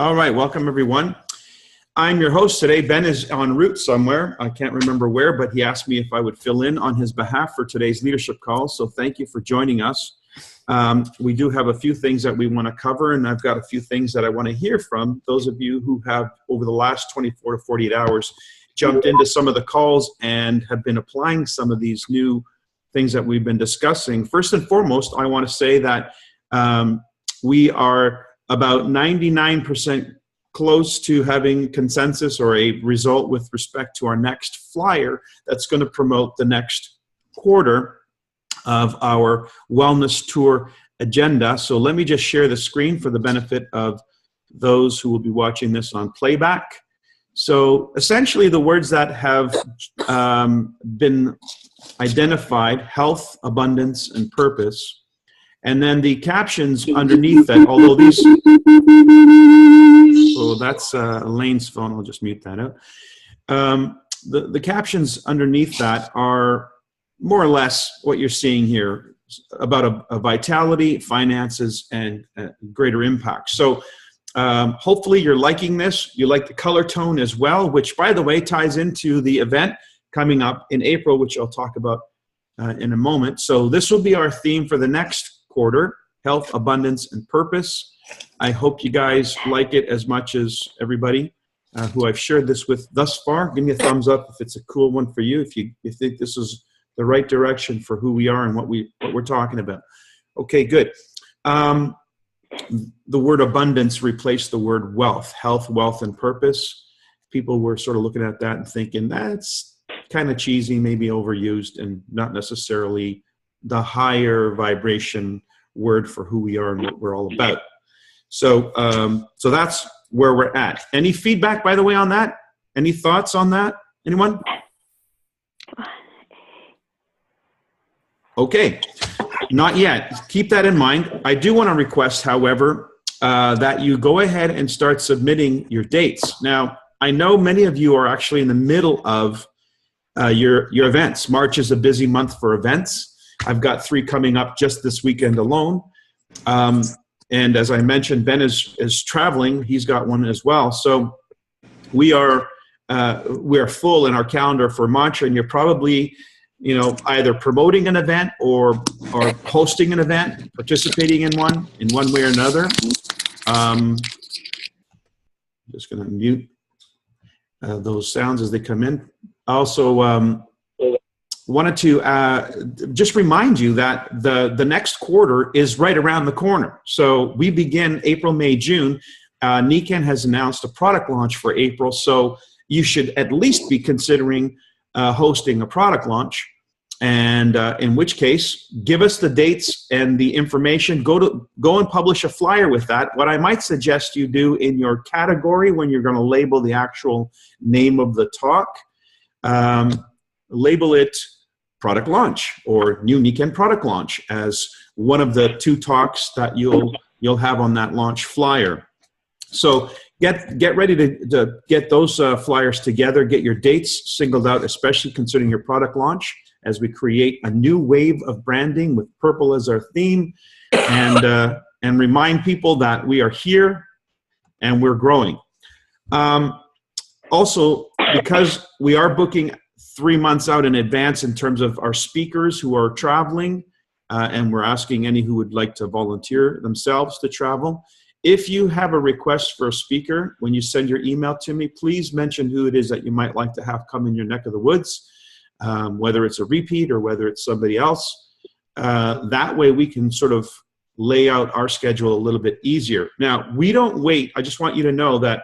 All right, welcome everyone. I'm your host today. Ben is en route somewhere. I can't remember where, but he asked me if I would fill in on his behalf for today's leadership call. So thank you for joining us. We do have a few things that we want to cover, and I've got a few things that I want to hear from those of you who have, over the last 24 to 48 hours, jumped into some of the calls and have been applying some of these new things that we've been discussing. First and foremost, I want to say that we are about 99% close to having consensus or a result with respect to our next flyer that's going to promote the next quarter of our wellness tour agenda. So let me just share the screen for the benefit of those who will be watching this on playback. So essentially the words that have been identified: health, abundance, and purpose. And then the captions underneath that, although these, oh, that's Elaine's phone. I'll just mute that out. The captions underneath that are more or less what you're seeing here about a vitality, finances, and greater impact. So hopefully you're liking this. You like the color tone as well, which, by the way, ties into the event coming up in April, which I'll talk about in a moment. So this will be our theme for the next quarter: health, abundance, and purpose. I hope you guys like it as much as everybody who I've shared this with thus far. Give me a thumbs up if it's a cool one for you, if you think this is the right direction for who we are and what we're talking about. Okay, good. The word abundance replaced the word wealth. Health, wealth, and purpose. People were sort of looking at that and thinking that's kind of cheesy, maybe overused, and not necessarily the higher vibration word for who we are and what we're all about. So so that's where we're at. Any feedback, by the way, on that? Any thoughts on that? Anyone? Okay, not yet. Keep that in mind. I do want to request, however, that you go ahead and start submitting your dates. Now, I know many of you are actually in the middle of your events. March is a busy month for events. I've got 3 coming up just this weekend alone. And as I mentioned, Ben is traveling. He's got one as well. So we are full in our calendar for March, and you're probably, either promoting an event or hosting an event, participating in one way or another. I'm just going to mute those sounds as they come in. Also, wanted to just remind you that the next quarter is right around the corner. So we begin April, May, June. Nikan has announced a product launch for April, so you should at least be considering hosting a product launch. And in which case, give us the dates and the information. Go and publish a flyer with that. What I might suggest you do in your category when you're going to label the actual name of the talk, label it product launch or new Nikan product launch as one of the 2 talks that you'll have on that launch flyer. So get ready to get those flyers together, get your dates singled out, especially considering your product launch, as we create a new wave of branding with purple as our theme, and remind people that we are here and we're growing. Also, because we are booking 3 months out in advance in terms of our speakers who are traveling, and we're asking any who would like to volunteer themselves to travel. If you have a request for a speaker, when you send your email to me, please mention who it is that you might like to have come in your neck of the woods, whether it's a repeat or whether it's somebody else. That way we can sort of lay out our schedule a little bit easier. Now, we don't wait. I just want you to know that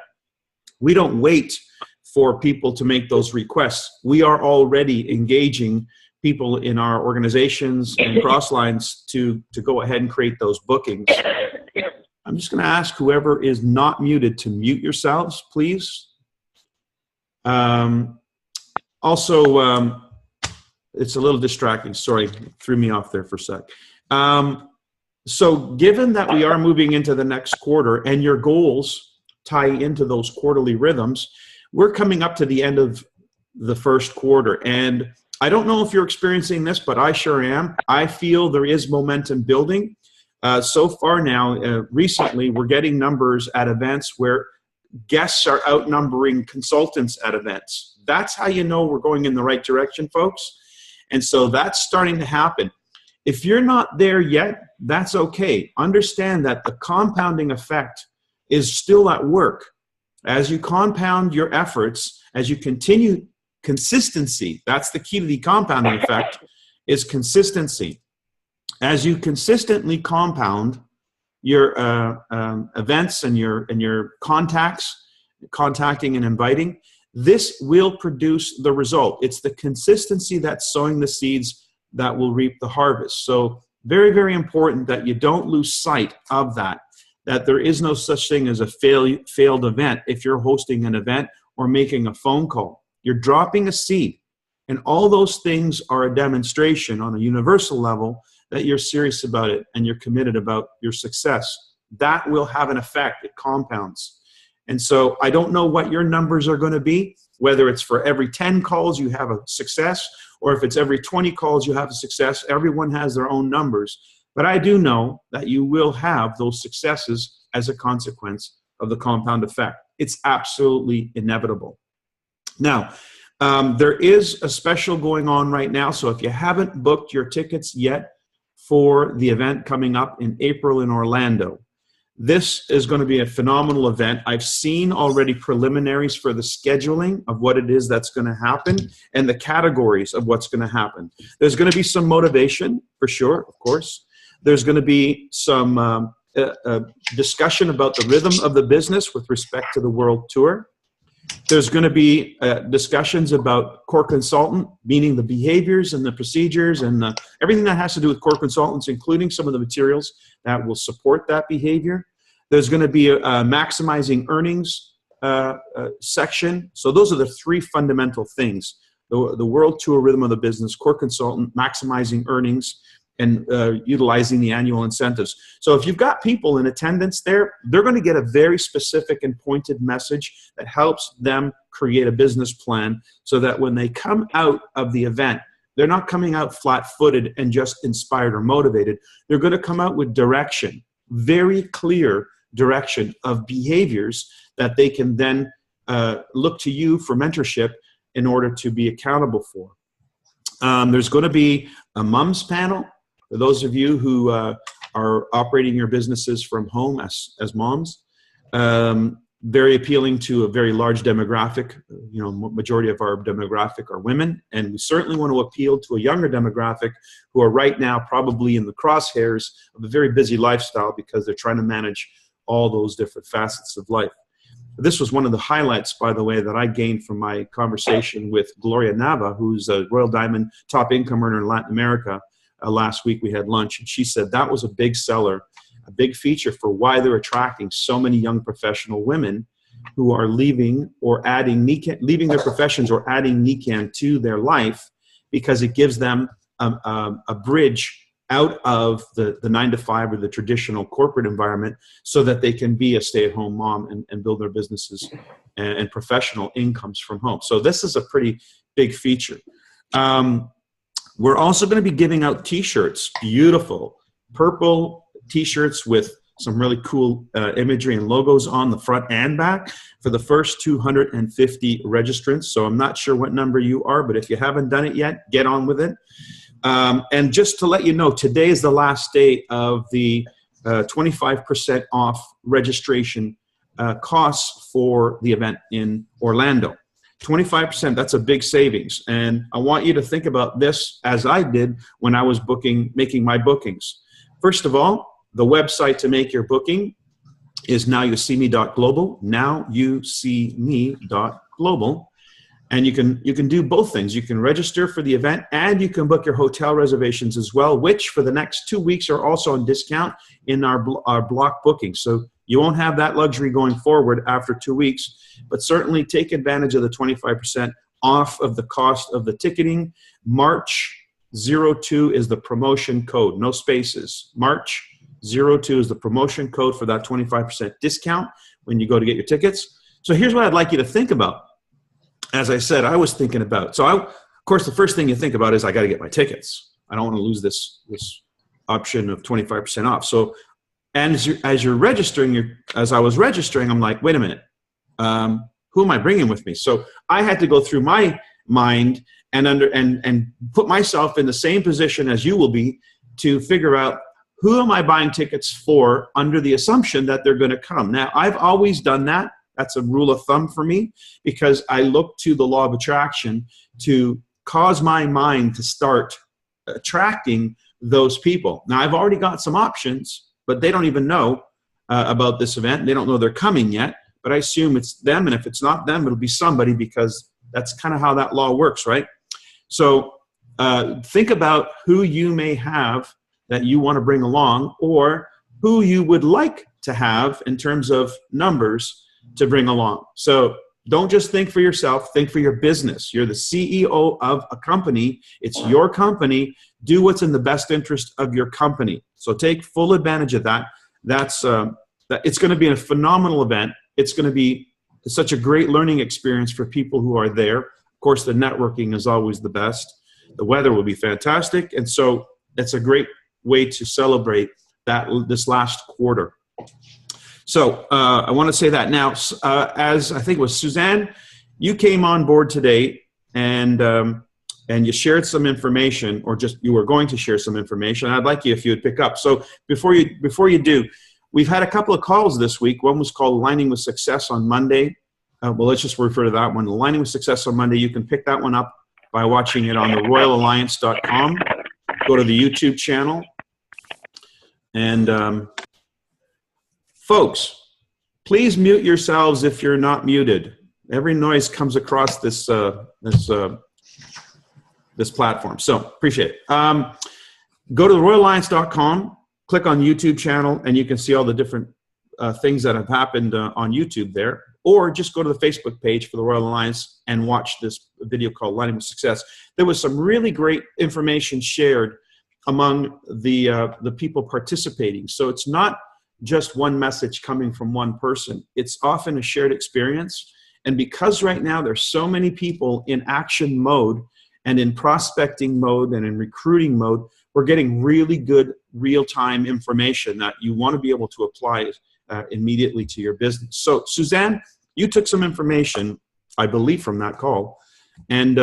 we don't wait for people to make those requests. We are already engaging people in our organizations and crosslines to go ahead and create those bookings. I'm just going to ask whoever is not muted to mute yourselves, please. Also, it's a little distracting. Sorry, threw me off there for a sec. So given that we are moving into the next quarter and your goals tie into those quarterly rhythms, we're coming up to the end of the first quarter. And I don't know if you're experiencing this, but I sure am. I feel there is momentum building. So far now, recently, we're getting numbers at events where guests are outnumbering consultants at events. That's how you know we're going in the right direction, folks. And so that's starting to happen. If you're not there yet, that's okay. Understand that the compounding effect is still at work. As you compound your efforts, as you continue consistency, that's the key to the compounding effect, is consistency. As you consistently compound your events and your contacting and inviting, this will produce the result. It's the consistency that's sowing the seeds that will reap the harvest. So very, very important that you don't lose sight of that there is no such thing as a failed event if you're hosting an event or making a phone call. You're dropping a seed, and all those things are a demonstration on a universal level that you're serious about it and you're committed about your success. That will have an effect. It compounds. And so I don't know what your numbers are going to be, whether it's for every 10 calls you have a success, or if it's every 20 calls you have a success. Everyone has their own numbers. But I do know that you will have those successes as a consequence of the compound effect. It's absolutely inevitable. Now, there is a special going on right now. So if you haven't booked your tickets yet for the event coming up in April in Orlando, this is going to be a phenomenal event. I've seen already preliminaries for the scheduling of what it is that's going to happen and the categories of what's going to happen. There's going to be some motivation, for sure, of course. There's going to be some discussion about the rhythm of the business with respect to the world tour. There's going to be discussions about core consultant, meaning the behaviors and the procedures and everything that has to do with core consultants, including some of the materials that will support that behavior. There's going to be a maximizing earnings section. So those are the three fundamental things: the world tour, rhythm of the business, core consultant, maximizing earnings, and utilizing the annual incentives. So if you've got people in attendance there, they're going to get a very specific and pointed message that helps them create a business plan so that when they come out of the event, they're not coming out flat-footed and just inspired or motivated. They're going to come out with direction, very clear direction of behaviors that they can then look to you for mentorship in order to be accountable for. There's going to be a mums panel. For those of you who are operating your businesses from home as moms, very appealing to a very large demographic. You know, majority of our demographic are women, and we certainly want to appeal to a younger demographic who are right now probably in the crosshairs of a very busy lifestyle because they're trying to manage all those different facets of life. This was one of the highlights, by the way, that I gained from my conversation with Gloria Nava, who's a Royal Diamond top income earner in Latin America. Last week we had lunch, and she said that was a big seller, a big feature for why they're attracting so many young professional women who are leaving or leaving their professions or adding NICAN to their life, because it gives them a bridge out of the 9-to-5 or the traditional corporate environment so that they can be a stay-at-home mom and build their businesses and professional incomes from home. So this is a pretty big feature. We're also going to be giving out T-shirts, beautiful purple T-shirts with some really cool imagery and logos on the front and back for the first 250 registrants. So I'm not sure what number you are, but if you haven't done it yet, get on with it. And just to let you know, today is the last day of the 25% off registration costs for the event in Orlando. 25%, that's a big savings. And I want you to think about this as I did when I was making my bookings. First of all, the website to make your booking is nowyousseeme.global, nowyousseeme.global. And you can do both things. You can register for the event and you can book your hotel reservations as well, which for the next 2 weeks are also on discount in our block booking. So you won't have that luxury going forward after 2 weeks, but certainly take advantage of the 25% off of the cost of the ticketing. March 02 is the promotion code, no spaces. March 02 is the promotion code for that 25% discount when you go to get your tickets. So here's what I'd like you to think about. As I said, I was thinking about, of course, the first thing you think about is I got to get my tickets. I don't want to lose this option of 25% off. So, and as you're registering, as I was registering, I'm like, wait a minute, who am I bringing with me? So I had to go through my mind and put myself in the same position as you will be to figure out who am I buying tickets for under the assumption that they're going to come. Now, I've always done that. That's a rule of thumb for me because I look to the law of attraction to cause my mind to start attracting those people. Now, I've already got some options, but they don't even know about this event. They don't know they're coming yet, but I assume it's them. And if it's not them, it'll be somebody because that's kind of how that law works, right? So think about who you may have that you want to bring along or who you would like to have in terms of numbers to bring along. So don't just think for yourself, think for your business. You're the CEO of a company. It's your company. Do what's in the best interest of your company. So take full advantage of that. It's going to be a phenomenal event. It's going to be such a great learning experience for people who are there. Of course, the networking is always the best. The weather will be fantastic. And so it's a great way to celebrate this last quarter. So I want to say that now, as I think it was Suzanne, you came on board today and you shared some information, or just you were going to share some information. I'd like you if you would pick up. So before you do, we've had a couple of calls this week. One was called Aligning with Success on Monday. Well, let's just refer to that one. Aligning with Success on Monday. You can pick that one up by watching it on the royalalliance.com. Go to the YouTube channel. And folks, please mute yourselves if you're not muted. Every noise comes across this platform. So appreciate it. Go to the royalalliance.com, click on YouTube channel, and you can see all the different things that have happened on YouTube there. Or just go to the Facebook page for the Royal Alliance and watch this video called Aligning with Success. There was some really great information shared among the people participating. So it's not just one message coming from one person. It's often a shared experience. And because right now there's so many people in action mode and in prospecting mode and in recruiting mode, we're getting really good real-time information that you want to be able to apply immediately to your business. So Suzanne, you took some information, I believe, from that call, and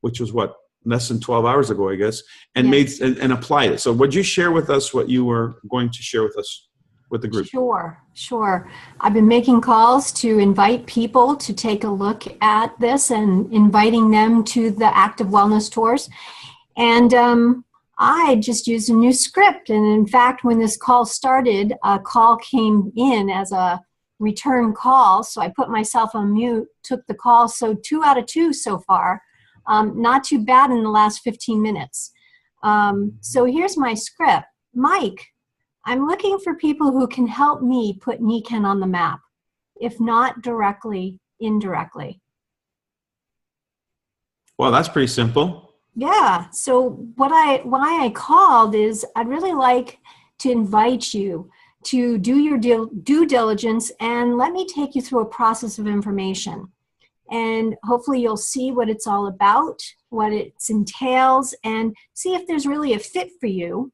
which was what, less than 12 hours ago, I guess, and yes, and applied it. So would you share with us what you were going to share with us, with the group? Sure. I've been making calls to invite people to take a look at this and inviting them to the active wellness tours. And I just used a new script. And in fact, when this call started, a call came in as a return call. So I put myself on mute, took the call. So 2 out of 2 so far. Not too bad in the last 15 minutes. So here's my script. Mike, I'm looking for people who can help me put Nikan on the map, if not directly, indirectly. Well, that's pretty simple. Yeah. So why I called is I'd really like to invite you to do your due diligence and let me take you through a process of information. And hopefully you'll see what it's all about, what it entails, and see if there's really a fit for you.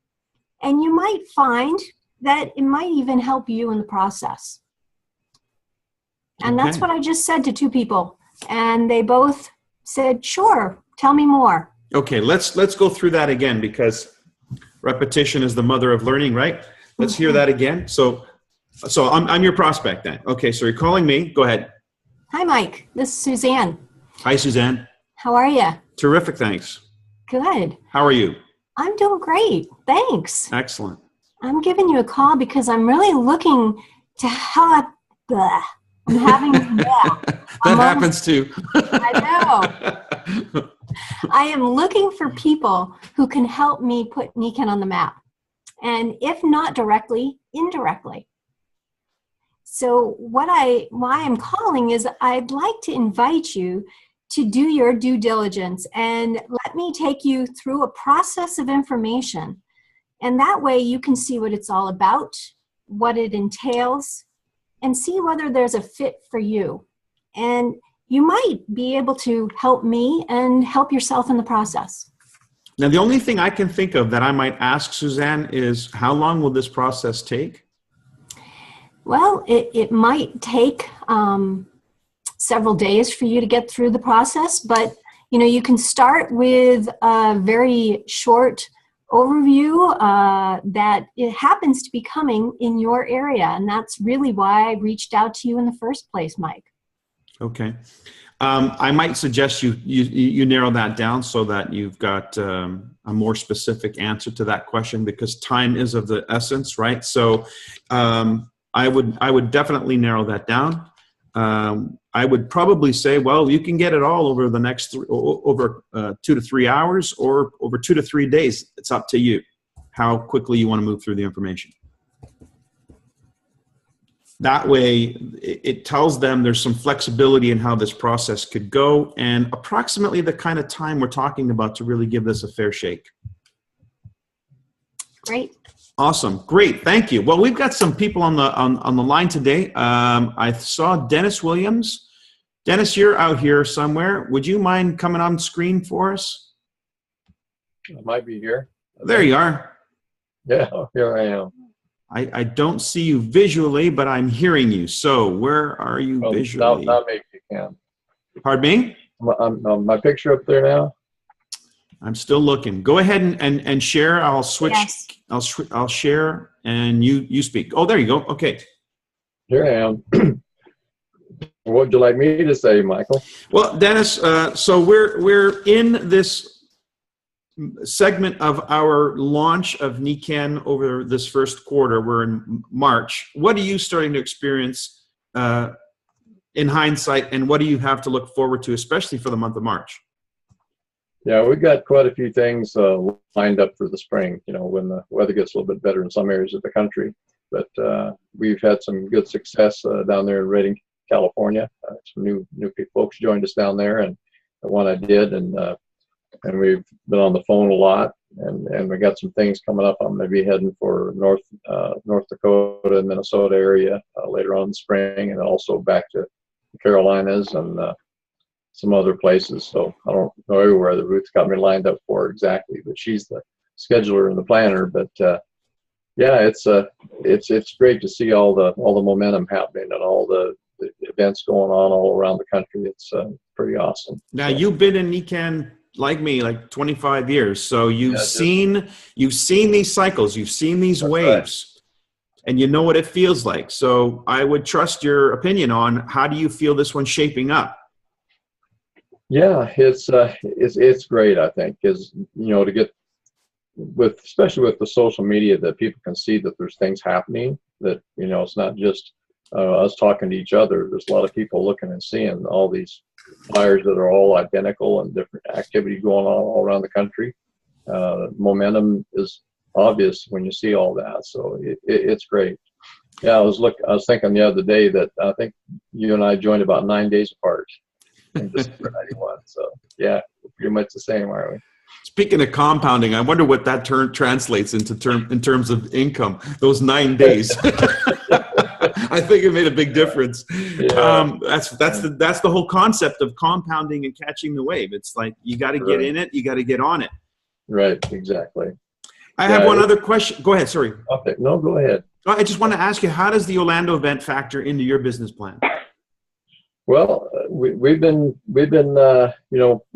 And you might find that it might even help you in the process. And that's what I just said to 2 people. And they both said, sure, tell me more. Okay, let's go through that again because repetition is the mother of learning, right? Let's hear that again. So I'm your prospect then. Okay, so you're calling me. Go ahead. Hi, Mike. This is Suzanne. Hi, Suzanne. How are you? Terrific, thanks. Good. How are you? I'm doing great. Thanks. Excellent. I'm giving you a call because I'm really looking to help. I'm having that happens too. I know. I am looking for people who can help me put Nikan on the map. And if not directly, indirectly. So why I'm calling is I'd like to invite you to do your due diligence and let me take you through a process of information. And that way you can see what it's all about, what it entails, and see whether there's a fit for you. And you might be able to help me and help yourself in the process. Now, the only thing I can think of that I might ask Suzanne is, how long will this process take? Well, it might take several days for you to get through the process, but you can start with a very short overview that it happens to be coming in your area, and that's really why I reached out to you in the first place, Mike. Okay. I might suggest you narrow that down so that you've got a more specific answer to that question, because time is of the essence, right? So I would definitely narrow that down. I would probably say, well, you can get it all over the next over 2 to 3 hours, or over 2 to 3 days. It's up to you how quickly you want to move through the information. That way, it tells them there's some flexibility in how this process could go, and approximately the kind of time we're talking about to really give this a fair shake. Great. Awesome. Great. Thank you. Well, we've got some people on the line today. I saw Dennis Williams. Dennis, you're out here somewhere. Would you mind coming on screen for us? I might be here. There you are. Yeah, here I am. I don't see you visually, but I'm hearing you. So where are you visually? Now maybe you can. Pardon me? My picture up there now? I'm still looking. Go ahead and share. I'll switch. Yes. I'll share and you speak. Oh, there you go. Okay. Here I am. What would you like me to say, Michael? Well, Dennis, so we're in this segment of our launch of NICAN over this first quarter. We're in March. What are you starting to experience in hindsight, and what do you have to look forward to, especially for the month of March? Yeah, we've got quite a few things lined up for the spring, when the weather gets a little bit better in some areas of the country. But we've had some good success down there in Redding, California. Some new folks joined us down there, and the one I did, and we've been on the phone a lot, and we got some things coming up. I'm going to be heading for North Dakota and Minnesota area later on in the spring, and also back to the Carolinas and some other places. So I don't know everywhere that Ruth's got me lined up for exactly, but she's the scheduler and the planner. But yeah, it's great to see all the momentum happening and all the events going on all around the country. It's pretty awesome. Now, you've been in NICAN like me, like 25 years. So you've seen these cycles, you've seen these waves, right, and you know what it feels like. So I would trust your opinion on how do you feel this one's shaping up? Yeah, it's great, I think, is, to get especially with the social media, that people can see that there's things happening, that, it's not just us talking to each other. There's a lot of people looking and seeing all these flyers that are all identical and different activity going on all around the country. Momentum is obvious when you see all that, so it's great. Yeah, I was thinking the other day that I think you and I joined about 9 days apart in December '91. So yeah, pretty much the same, aren't we? Speaking of compounding, I wonder what that translates into in terms of income. Those 9 days. I think it made a big difference. Yeah. That's the whole concept of compounding and catching the wave. It's like you got to get in it, you got to get on it. Right, exactly. I have one other question. Go ahead. Sorry. Okay, no, go ahead. I just want to ask you, how does the Orlando event factor into your business plan? Well, we've been we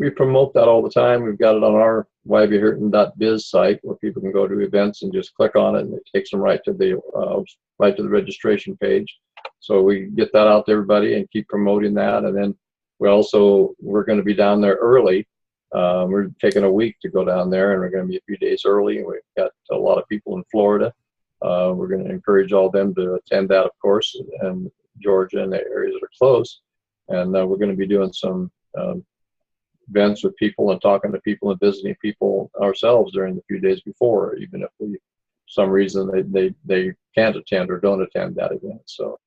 promote that all the time. We've got it on our whybeherton.biz site where people can go to events and just click on it, and it takes them right to the registration page. So we get that out to everybody and keep promoting that. And then we're going to be down there early. We're taking a week to go down there, and we're going to be a few days early. And we've got a lot of people in Florida. We're going to encourage all of them to attend that, of course, and Georgia and the areas that are close. And we're going to be doing some events with people and talking to people and visiting people ourselves during the few days before, even if for some reason they can't attend or don't attend that event. So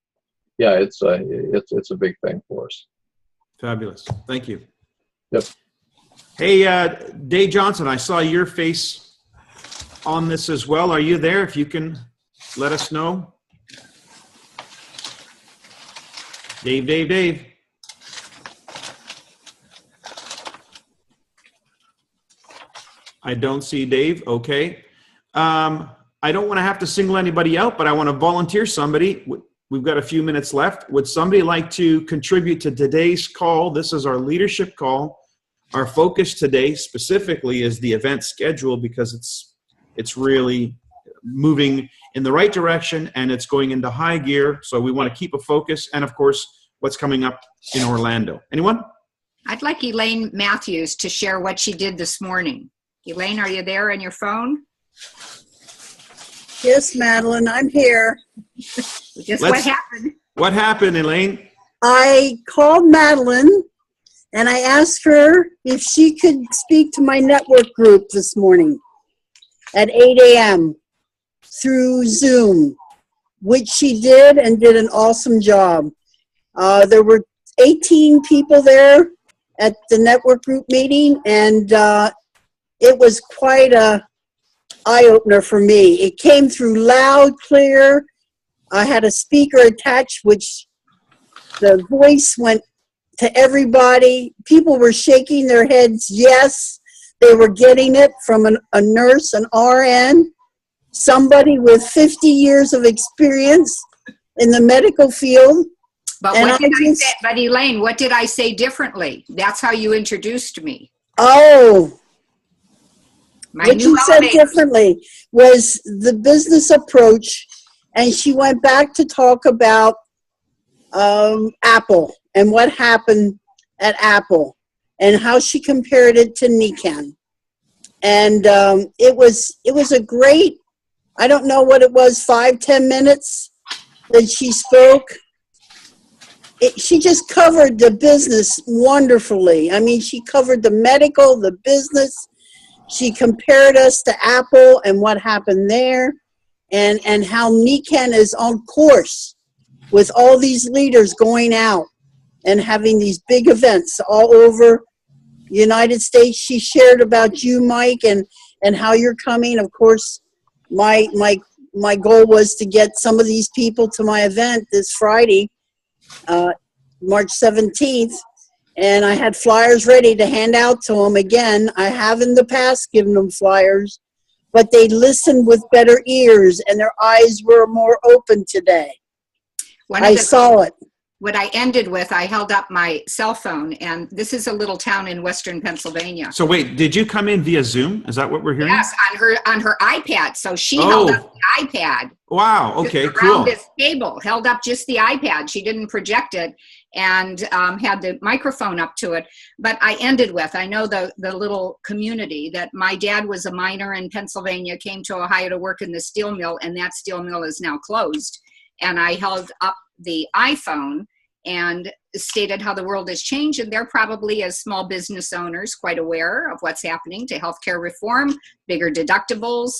yeah, it's a big thing for us. Fabulous. Thank you. Yep. Hey, Dave Johnson, I saw your face on this as well. Are you there? If you can let us know. Dave. I don't see Dave. Okay. I don't want to have to single anybody out, but I want to volunteer somebody. We've got a few minutes left. Would somebody like to contribute to today's call? This is our leadership call. Our focus today specifically is the event schedule, because it's really moving in the right direction and it's going into high gear. So we want to keep a focus, and of course, what's coming up in Orlando. Anyone? I'd like Elaine Matthews to share what she did this morning. Elaine, are you there on your phone? Yes, Madeline, I'm here. What happened? What happened, Elaine? I called Madeline and I asked her if she could speak to my network group this morning at 8 a.m. through Zoom, which she did, and did an awesome job. There were 18 people there at the network group meeting, and it was quite a eye-opener for me. It came through loud, clear. I had a speaker attached, which the voice went to everybody. People were shaking their heads. Yes, they were getting it from a nurse, an RN, somebody with 50 years of experience in the medical field. But what did I say? But Elaine, what did I say differently? That's how you introduced me. Oh, what you said elevator. differently was the business approach, and she went back to talk about Apple and what happened at Apple and how she compared it to Nikan. And it was a great, I don't know what it was, 5-10 minutes that she spoke. She just covered the business wonderfully. I mean, she covered the medical, the business. She compared us to Apple and what happened there, and how Nikan is on course with all these leaders going out and having these big events all over the United States. She shared about you, Mike, and how you're coming. Of course, my goal was to get some of these people to my event this Friday, March 17th. And I had flyers ready to hand out to them again. I have in the past given them flyers, but they listened with better ears and their eyes were more open today. I saw it. What I ended with, I held up my cell phone, and this is a little town in western Pennsylvania. So wait, did you come in via Zoom? Is that what we're hearing? Yes, on her iPad. So she held up the iPad. Wow. Okay. Around Cool. this table, held up just the iPad. She didn't project it, and had the microphone up to it. But I ended with, I know the little community that my dad was a miner in Pennsylvania, came to Ohio to work in the steel mill, and that steel mill is now closed. And I held up the iPhone and stated how the world has changed, and they're probably, as small business owners, quite aware of what's happening to healthcare reform, bigger deductibles.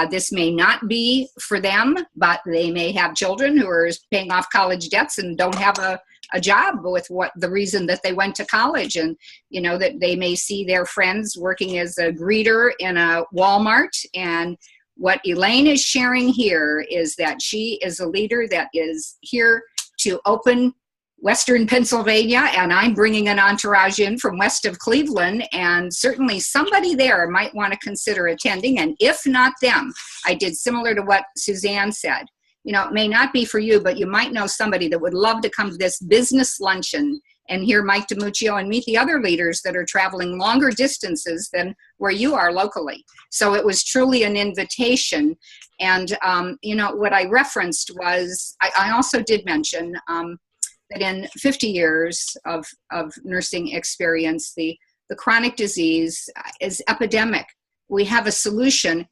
This may not be for them, but they may have children who are paying off college debts and don't have a job with what the reason that they went to college, and that they may see their friends working as a greeter in a Walmart. And what Elaine is sharing here is that she is a leader that is here to open Western Pennsylvania, and I'm bringing an entourage in from west of Cleveland, and certainly somebody there might want to consider attending. And if not them, I did similar to what Suzanne said. It may not be for you, but you might know somebody that would love to come to this business luncheon and hear Mike DiMuccio and meet the other leaders that are traveling longer distances than where you are locally. So it was truly an invitation. And, what I referenced was, I also did mention that in 50 years of nursing experience, the chronic disease is epidemic. We have a solution.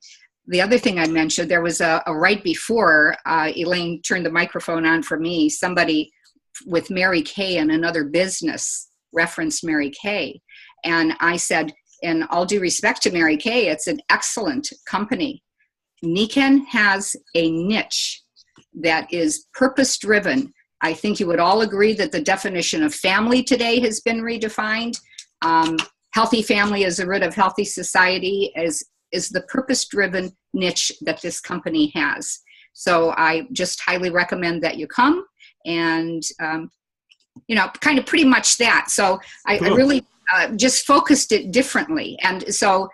The other thing I mentioned, there was a right before Elaine turned the microphone on for me, somebody with Mary Kay in another business referenced Mary Kay. And I said, in all due respect to Mary Kay, it's an excellent company. Nikan has a niche that is purpose-driven. I think you would all agree that the definition of family today has been redefined. Healthy family is the root of healthy society, is the purpose-driven niche that this company has. So I just highly recommend that you come, and kind of pretty much that. So I really just focused it differently. And so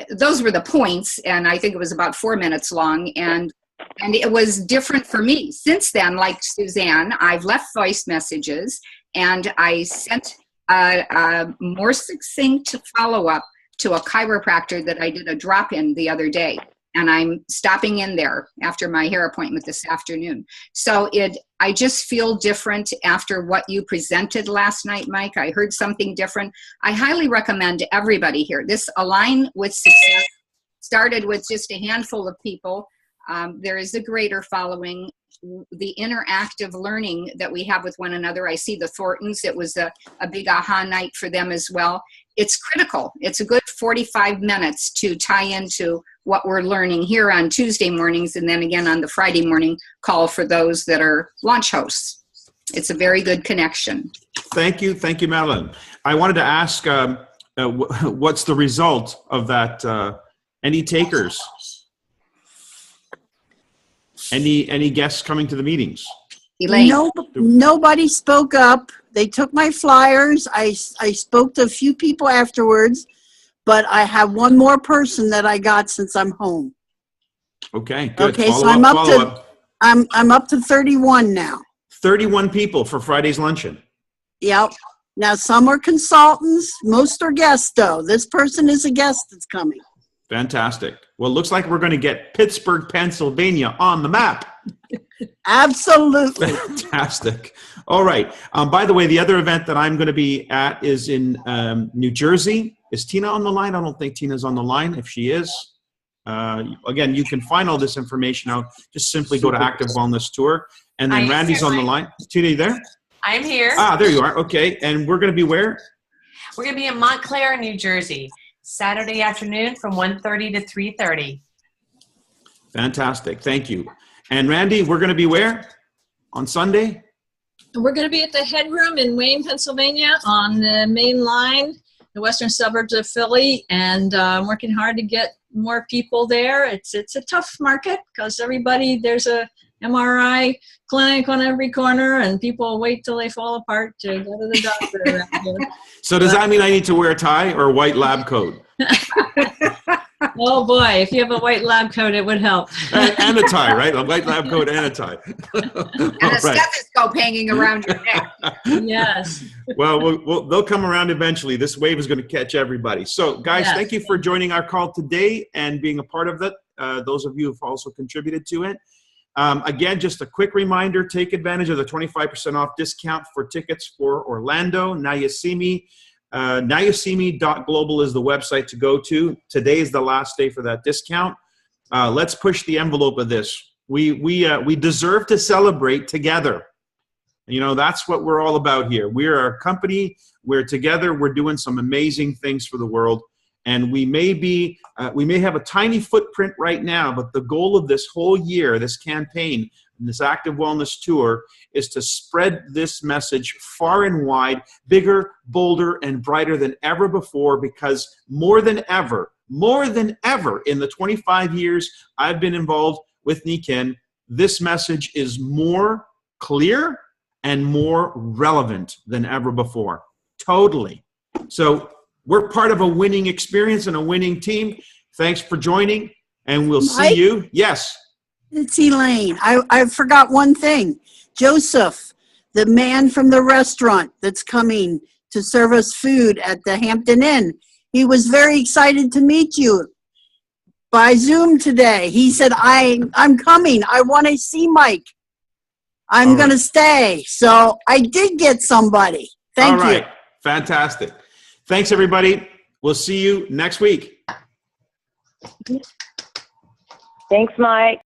those were the points, and I think it was about 4 minutes long, and it was different for me. Since then, like Suzanne, I've left voice messages, and I sent a more succinct follow-up to a chiropractor that I did a drop-in the other day, and I'm stopping in there after my hair appointment this afternoon. So I just feel different after what you presented last night, Mike. I heard something different. I highly recommend everybody here. This Align with Success started with just a handful of people. There is a greater following. The interactive learning that we have with one another. I see the Thorntons. It was a big aha night for them as well. It's critical. It's a good 45 minutes to tie into what we're learning here on Tuesday mornings, and then again on the Friday morning call for those that are launch hosts. It's a very good connection. Thank you, Madeline. I wanted to ask, what's the result of that? Any takers? Any guests coming to the meetings? Elaine? Nobody spoke up. They took my flyers. I spoke to a few people afterwards, but I have one more person that I got since I'm home. Okay, good. Okay, so I'm up to 31 now. 31 people for Friday's luncheon. Yep. Now some are consultants. Most are guests, though. This person is a guest that's coming. Fantastic. Well, it looks like we're going to get Pittsburgh, Pennsylvania on the map. Absolutely. Fantastic. All right. By the way, the other event that I'm going to be at is in New Jersey. Is Tina on the line? I don't think Tina's on the line. If she is, again, you can find all this information out. Just simply go to Active Wellness Tour. And then Randy's on the line. Tina, you there? I'm here. Ah, there you are. Okay. And we're going to be where? We're going to be in Montclair, New Jersey, Saturday afternoon from 1:30 to 3:30. Fantastic. Thank you. And Randy, we're going to be where on Sunday? We're going to be at the Headroom in Wayne, Pennsylvania on the main line, the western suburbs of Philly, and I'm working hard to get more people there. It's a tough market because there's a MRI clinic on every corner, and people wait till they fall apart to go to the doctor around here. So does that mean I need to wear a tie or a white lab coat? Oh boy, if you have a white lab coat, it would help. And a tie, right? A white lab coat and a tie. And a stethoscope hanging around your neck. Yes. Well, they'll come around eventually. This wave is going to catch everybody. So, guys, Thank you for joining our call today and being a part of it. Those of you who've also contributed to it. Again, just a quick reminder, take advantage of the 25% off discount for tickets for Orlando. Now You See Me. NowYouSeeMe.global is the website to go to. Today is the last day for that discount. Let's push the envelope of this. We deserve to celebrate together. You know, that's what we're all about here. We're a company. We're together. We're doing some amazing things for the world. And we may have a tiny footprint right now, but the goal of this whole year, this campaign, this Active Wellness Tour, is to spread this message far and wide, bigger, bolder, and brighter than ever before, because more than ever in the 25 years I've been involved with NICAN, this message is more clear and more relevant than ever before. Totally. So we're part of a winning experience and a winning team. Thanks for joining, and we'll see you. Yes. It's Elaine. I forgot one thing. Joseph, the man from the restaurant that's coming to serve us food at the Hampton Inn, he was very excited to meet you by Zoom today. He said, I'm coming. I want to see Mike. I'm going to stay. So I did get somebody. Thank you. All right. Fantastic. Thanks, everybody. We'll see you next week. Thanks, Mike.